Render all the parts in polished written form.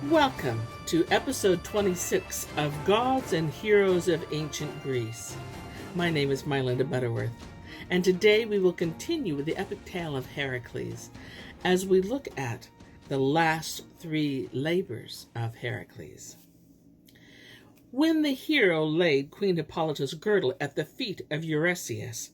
Welcome to episode 26 of Gods and Heroes of Ancient Greece. My name is MyLinda Butterworth, and today we will continue with the epic tale of Heracles as we look at the last three labors of Heracles. When the hero laid Queen Hippolyta's girdle at the feet of Eurystheus,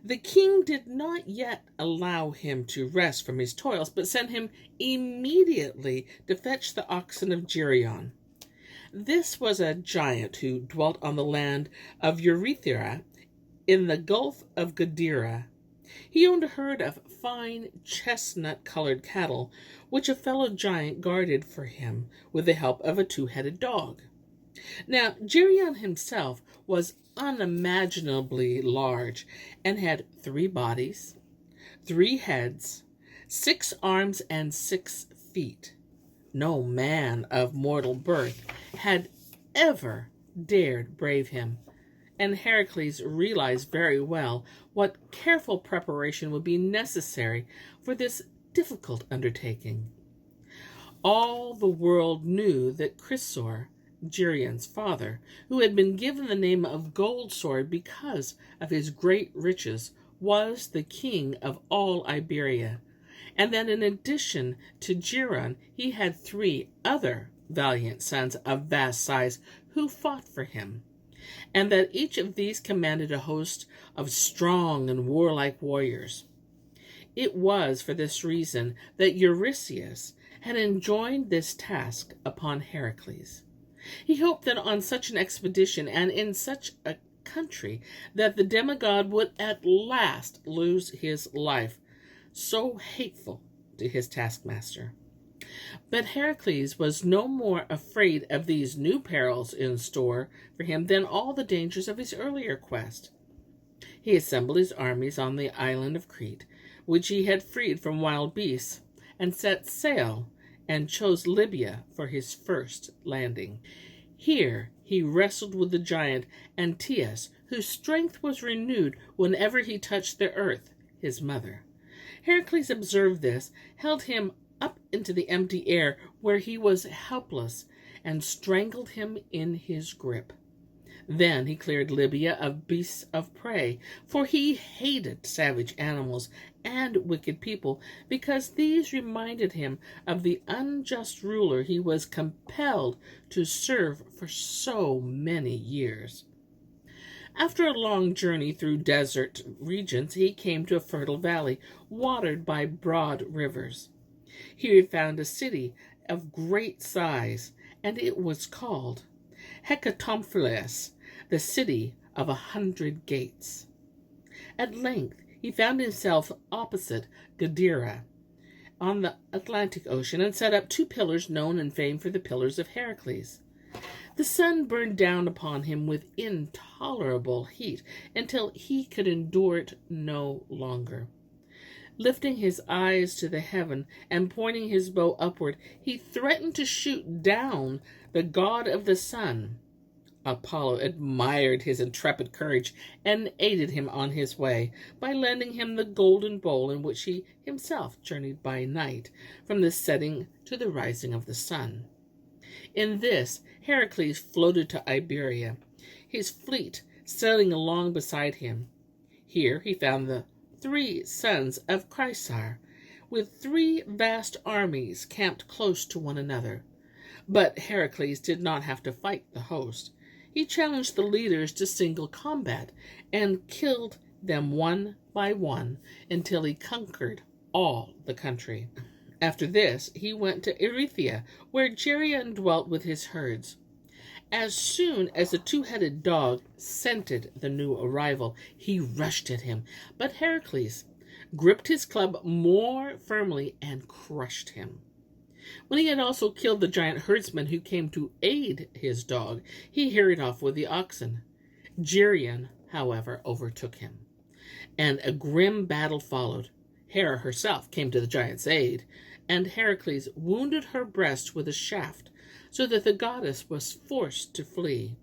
the king did not yet allow him to rest from his toils, but sent him immediately to fetch the oxen of Geryon. This was a giant who dwelt on the land of Eurystheus in the Gulf of Gadara. He owned a herd of fine chestnut-colored cattle, which a fellow giant guarded for him with the help of a two-headed dog. Now, Geryon himself was unimaginably large and had 3 bodies, 3 heads, 6 arms, and 6 feet. No man of mortal birth had ever dared brave him, and Heracles realized very well what careful preparation would be necessary for this difficult undertaking. All the world knew that Chrysaor, Geryon's father, who had been given the name of Gold Sword because of his great riches, was the king of all Iberia, and that in addition to Geryon, he had 3 other valiant sons of vast size who fought for him, and that each of these commanded a host of strong and warlike warriors. It was for this reason that Eurystheus had enjoined this task upon Heracles. He hoped that on such an expedition and in such a country that the demigod would at last lose his life, so hateful to his taskmaster. But Heracles was no more afraid of these new perils in store for him than all the dangers of his earlier quest. He assembled his armies on the island of Crete, which he had freed from wild beasts, and set sail and chose Libya for his first landing. Here he wrestled with the giant Antaeus, whose strength was renewed whenever he touched the earth, his mother. Heracles observed this, held him up into the empty air where he was helpless, and strangled him in his grip. Then he cleared Libya of beasts of prey, for he hated savage animals and wicked people, because these reminded him of the unjust ruler he was compelled to serve for so many years. After a long journey through desert regions, he came to a fertile valley, watered by broad rivers. Here he found a city of great size, and it was called Heracles, the city of 100 gates. At length he found himself opposite Gadara, on the Atlantic Ocean, and set up 2 pillars known and famed for the Pillars of Heracles. The sun burned down upon him with intolerable heat until he could endure it no longer. Lifting his eyes to the heaven and pointing his bow upward, he threatened to shoot down the god of the sun. Apollo admired his intrepid courage and aided him on his way by lending him the golden bowl in which he himself journeyed by night from the setting to the rising of the sun. In this, Heracles floated to Iberia, his fleet sailing along beside him. Here he found the 3 sons of Chrysaor, with 3 vast armies camped close to one another. But Heracles did not have to fight the host. He challenged the leaders to single combat and killed them one by one until he conquered all the country. After this, he went to Eurystheus, where Geryon dwelt with his herds. As soon as the 2-headed dog scented the new arrival, he rushed at him, but Heracles gripped his club more firmly and crushed him. When he had also killed the giant herdsman who came to aid his dog, he hurried off with the oxen. Geryon, however, overtook him, and a grim battle followed. Hera herself came to the giant's aid, and Heracles wounded her breast with a shaft, so that the goddess was forced to flee.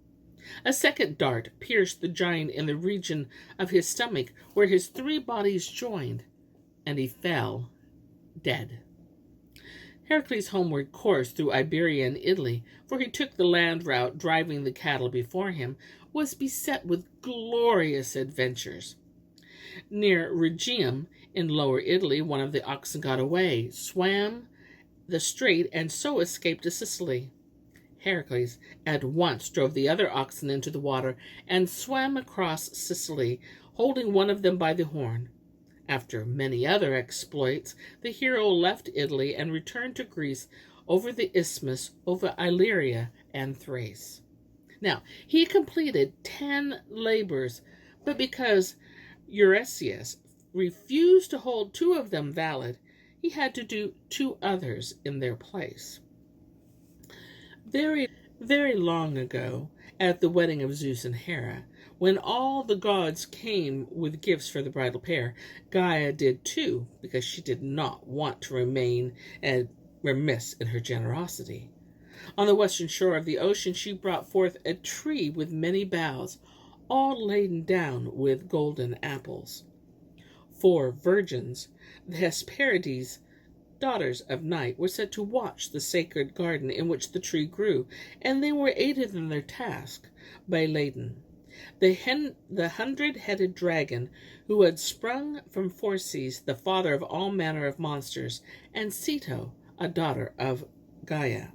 A second dart pierced the giant in the region of his stomach, where his 3 bodies joined, and he fell dead. Heracles' homeward course through Iberia and Italy, for he took the land route driving the cattle before him, was beset with glorious adventures. Near Rhegium, in Lower Italy, one of the oxen got away, swam the strait, and so escaped to Sicily. Heracles at once drove the other oxen into the water and swam across Sicily, holding one of them by the horn. After many other exploits, the hero left Italy and returned to Greece over the isthmus, over Illyria and Thrace. Now, he completed 10 labors, but because Eurystheus refused to hold 2 of them valid, he had to do 2 others in their place. Very, very long ago, at the wedding of Zeus and Hera, when all the gods came with gifts for the bridal pair, Gaia did too, because she did not want to remain remiss in her generosity. On the western shore of the ocean, she brought forth a tree with many boughs, all laden down with golden apples. 4 virgins, the Hesperides, daughters of night, were set to watch the sacred garden in which the tree grew, and they were aided in their task by Ladon, the 100-headed dragon who had sprung from Phorcys, the father of all manner of monsters, and Ceto, a daughter of Gaia.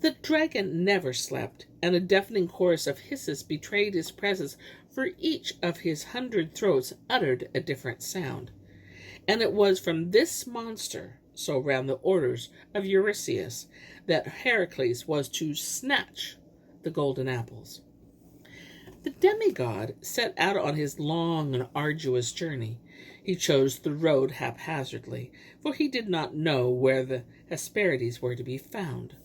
The dragon never slept, and a deafening chorus of hisses betrayed his presence, for each of his 100 throats uttered a different sound. And it was from this monster, so ran the orders of Eurystheus, that Heracles was to snatch the golden apples. The demigod set out on his long and arduous journey. He chose the road haphazardly, for he did not know where the Hesperides were to be found.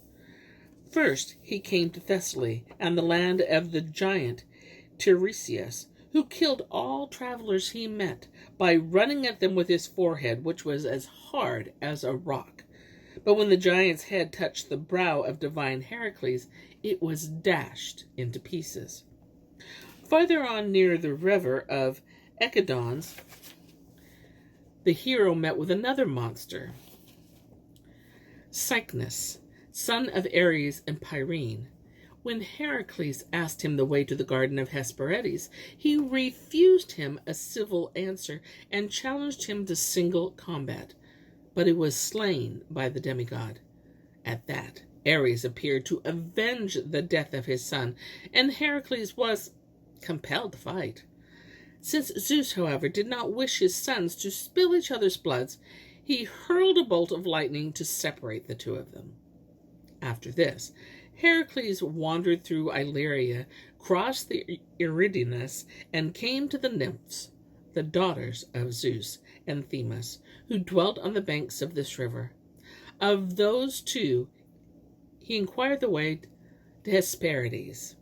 First he came to Thessaly and the land of the giant Eurystheus, who killed all travelers he met by running at them with his forehead, which was as hard as a rock. But when the giant's head touched the brow of divine Heracles, it was dashed into pieces. Farther on, near the river of Echidons, the hero met with another monster, Cycnus, son of Ares and Pyrene. When Heracles asked him the way to the garden of Hesperides, he refused him a civil answer and challenged him to single combat, but he was slain by the demigod. At that, Ares appeared to avenge the death of his son, and Heracles was compelled to fight. Since Zeus, however, did not wish his sons to spill each other's bloods, he hurled a bolt of lightning to separate the 2 of them. After this, Heracles wandered through Illyria, crossed the Eridanus, and came to the nymphs, the daughters of Zeus and Themis, who dwelt on the banks of this river. Of those 2, he inquired the way to Hesperides.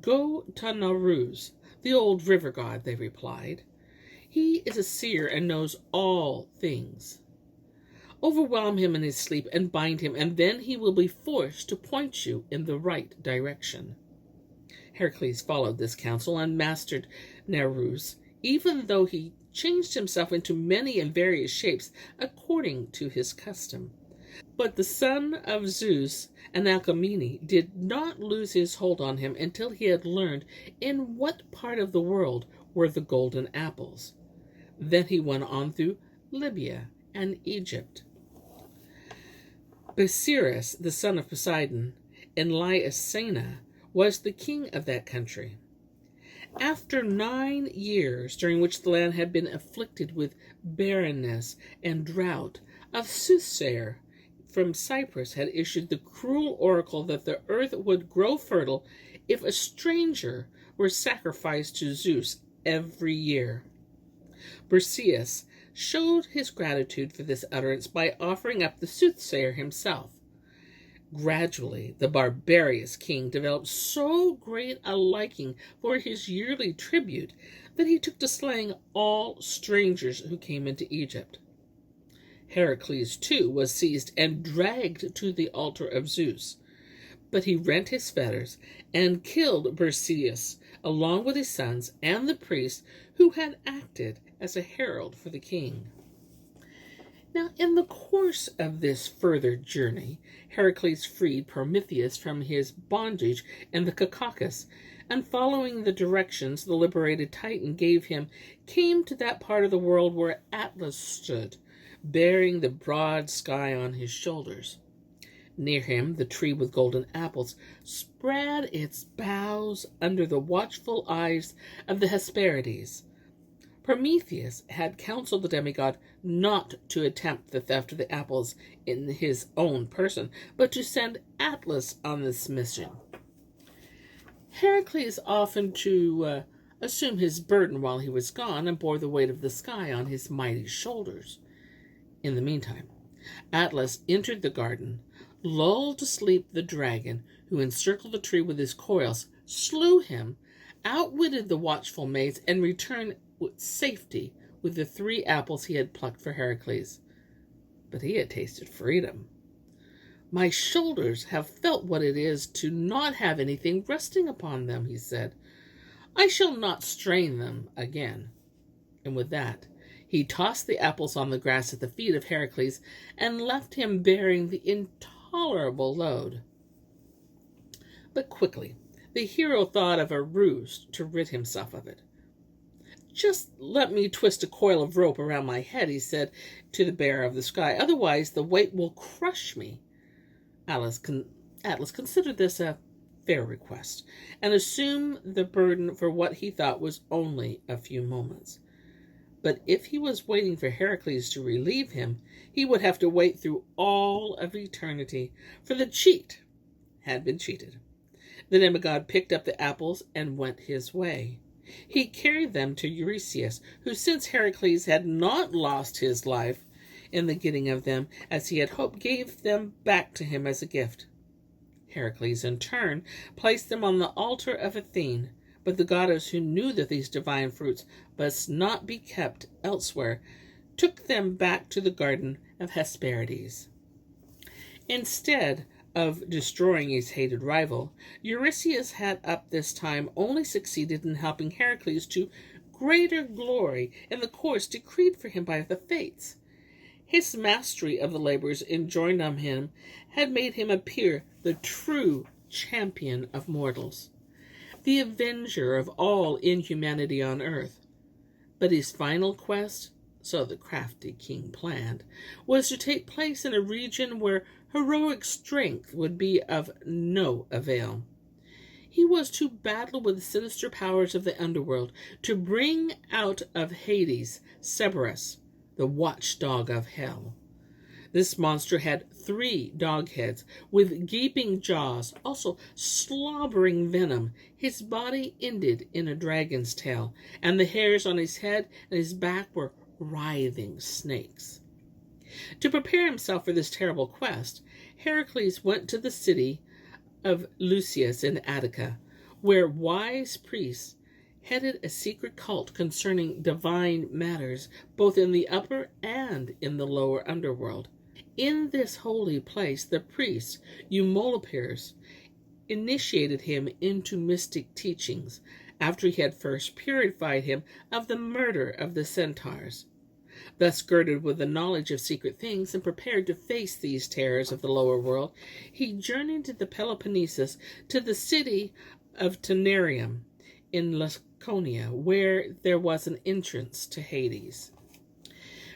"Go to Naruz, the old river god," they replied. "He is a seer and knows all things. Overwhelm him in his sleep and bind him, and then he will be forced to point you in the right direction." Heracles followed this counsel and mastered Naruz, even though he changed himself into many and various shapes according to his custom. But the son of Zeus and Alcmene did not lose his hold on him until he had learned in what part of the world were the golden apples. Then he went on through Libya and Egypt. Bucerus, the son of Poseidon, in Lycina, was the king of that country. After 9 years, during which the land had been afflicted with barrenness and drought, a soothsayer from Cyprus had issued the cruel oracle that the earth would grow fertile if a stranger were sacrificed to Zeus every year. Bucerus showed his gratitude for this utterance by offering up the soothsayer himself. Gradually, the barbarous king developed so great a liking for his yearly tribute that he took to slaying all strangers who came into Egypt. Heracles, too, was seized and dragged to the altar of Zeus, but he rent his fetters and killed Bucerus, along with his sons and the priest who had acted as a herald for the king. Now, in the course of this further journey, Heracles freed Prometheus from his bondage in the Caucasus, and following the directions the liberated Titan gave him, came to that part of the world where Atlas stood, bearing the broad sky on his shoulders. Near him, the tree with golden apples spread its boughs under the watchful eyes of the Hesperides. Prometheus had counseled the demigod not to attempt the theft of the apples in his own person, but to send Atlas on this mission. Heracles often to assume his burden while he was gone, and bore the weight of the sky on his mighty shoulders. In the meantime, Atlas entered the garden, lulled to sleep the dragon, who encircled the tree with his coils, slew him, outwitted the watchful maids, and returned with safety with the 3 apples he had plucked for Heracles. But he had tasted freedom. "My shoulders have felt what it is to not have anything resting upon them," he said. "I shall not strain them again." And with that, he tossed the apples on the grass at the feet of Heracles and left him bearing the intolerable load. But quickly, the hero thought of a ruse to rid himself of it. "Just let me twist a coil of rope around my head," he said to the bearer of the sky. "Otherwise, the weight will crush me." Atlas considered this a fair request, and assumed the burden for what he thought was only a few moments. But if he was waiting for Heracles to relieve him, he would have to wait through all of eternity, for the cheat had been cheated. The demigod picked up the apples and went his way. He carried them to Eurystheus, who, since Heracles had not lost his life in the getting of them, as he had hoped, gave them back to him as a gift. Heracles, in turn, placed them on the altar of Athene, but the goddess, who knew that these divine fruits must not be kept elsewhere, took them back to the garden of Hesperides. Instead of destroying his hated rival, Eurystheus had up this time only succeeded in helping Heracles to greater glory in the course decreed for him by the fates. His mastery of the labors enjoined on him had made him appear the true champion of mortals, the avenger of all inhumanity on earth. But his final quest, so the crafty king planned, was to take place in a region where heroic strength would be of no avail. He was to battle with the sinister powers of the underworld, to bring out of Hades Cerberus, the watchdog of hell. This monster had 3 dog heads with gaping jaws, also slobbering venom. His body ended in a dragon's tail, and the hairs on his head and his back were writhing snakes. To prepare himself for this terrible quest, Heracles went to the city of Lucius in Attica, where wise priests headed a secret cult concerning divine matters, both in the upper and in the lower underworld. In this holy place, the priest Eumolpus initiated him into mystic teachings, after he had first purified him of the murder of the centaurs. Thus girded with the knowledge of secret things and prepared to face these terrors of the lower world, he journeyed to the Peloponnesus, to the city of Taenarium in Laconia, where there was an entrance to Hades.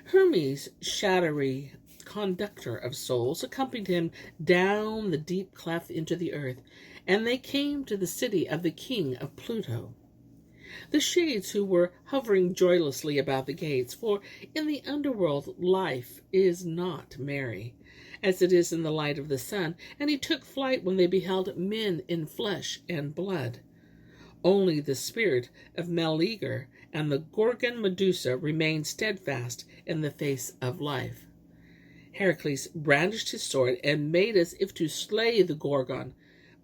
Hermes, shadowy conductor of souls, accompanied him down the deep cleft into the earth, and they came to the city of the king of Pluto. The shades who were hovering joylessly about the gates, for in the underworld life is not merry, as it is in the light of the sun, and he took flight when they beheld men in flesh and blood. Only the spirit of Meleager and the Gorgon Medusa remained steadfast in the face of life. Heracles brandished his sword and made as if to slay the Gorgon,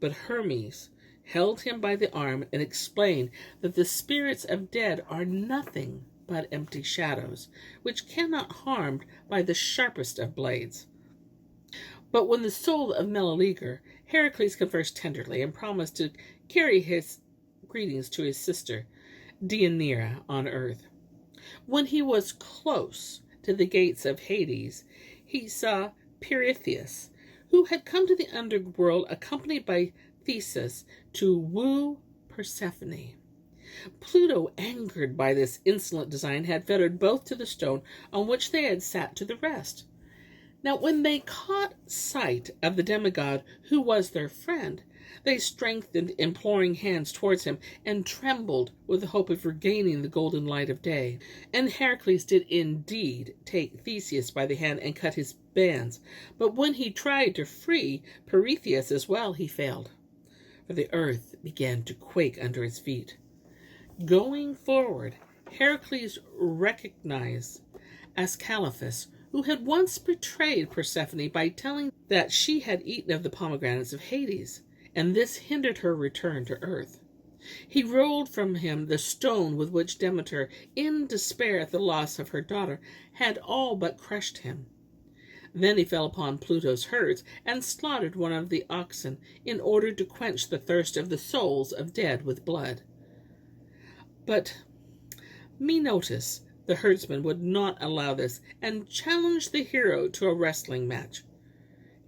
but Hermes held him by the arm and explained that the spirits of dead are nothing but empty shadows, which cannot harmed by the sharpest of blades. But when the soul of Meleager, Heracles conversed tenderly and promised to carry his greetings to his sister Deianira on earth. When he was close, to the gates of Hades, he saw Eurystheus, who had come to the underworld accompanied by Theseus to woo Persephone. Pluto, angered by this insolent design, had fettered both to the stone on which they had sat to the rest. Now when they caught sight of the demigod who was their friend, they strengthened imploring hands towards him, and trembled with the hope of regaining the golden light of day. And Heracles did indeed take Theseus by the hand and cut his bands, but when he tried to free Eurystheus as well, he failed, for the earth began to quake under his feet. Going forward, Heracles recognized Ascalaphus, who had once betrayed Persephone by telling that she had eaten of the pomegranates of Hades, and this hindered her return to earth. He rolled from him the stone with which Demeter, in despair at the loss of her daughter, had all but crushed him. Then he fell upon Pluto's herds and slaughtered one of the oxen in order to quench the thirst of the souls of dead with blood. But Menoetius, the herdsman, would not allow this, and challenged the hero to a wrestling match.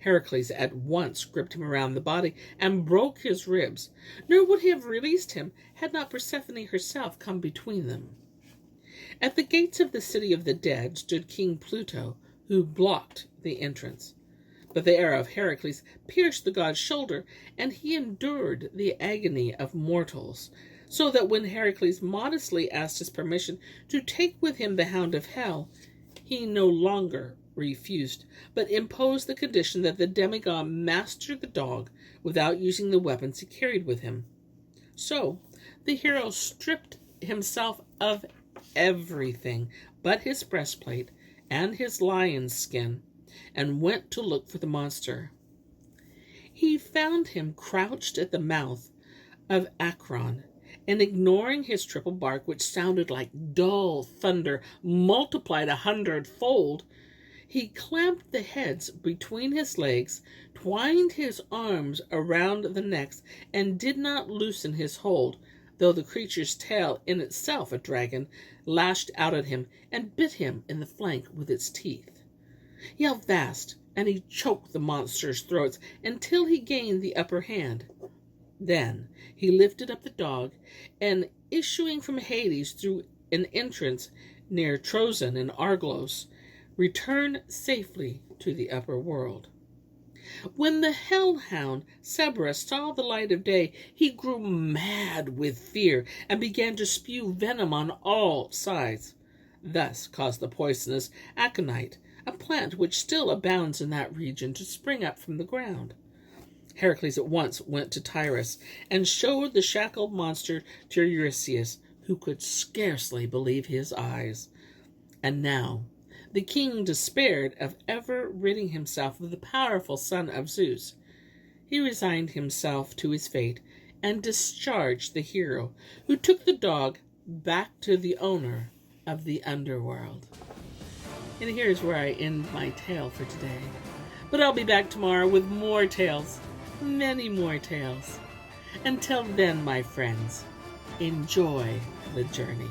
Heracles at once gripped him around the body and broke his ribs, nor would he have released him had not Persephone herself come between them. At the gates of the city of the dead stood King Pluto, who blocked the entrance. But the arrow of Heracles pierced the god's shoulder, and he endured the agony of mortals, so that when Heracles modestly asked his permission to take with him the hound of hell, he no longer refused, but imposed the condition that the demigod master the dog without using the weapons he carried with him. So the hero stripped himself of everything but his breastplate and his lion's skin, and went to look for the monster. He found him crouched at the mouth of Acron, and ignoring his triple bark, which sounded like dull thunder multiplied 100-fold, he clamped the heads between his legs, twined his arms around the necks, and did not loosen his hold, though the creature's tail, in itself a dragon, lashed out at him and bit him in the flank with its teeth. He held fast, and he choked the monster's throats until he gained the upper hand. Then he lifted up the dog, and issuing from Hades through an entrance near Trozen and Argos, returned safely to the upper world. When the hellhound Cerberus saw the light of day, he grew mad with fear and began to spew venom on all sides. Thus caused the poisonous aconite, a plant which still abounds in that region, to spring up from the ground. Heracles at once went to Tyrus and showed the shackled monster to Eurystheus, who could scarcely believe his eyes. And now the king despaired of ever ridding himself of the powerful son of Zeus. He resigned himself to his fate and discharged the hero, who took the dog back to the owner of the underworld. And here's where I end my tale for today. But I'll be back tomorrow with more tales, many more tales. Until then, my friends, enjoy the journey.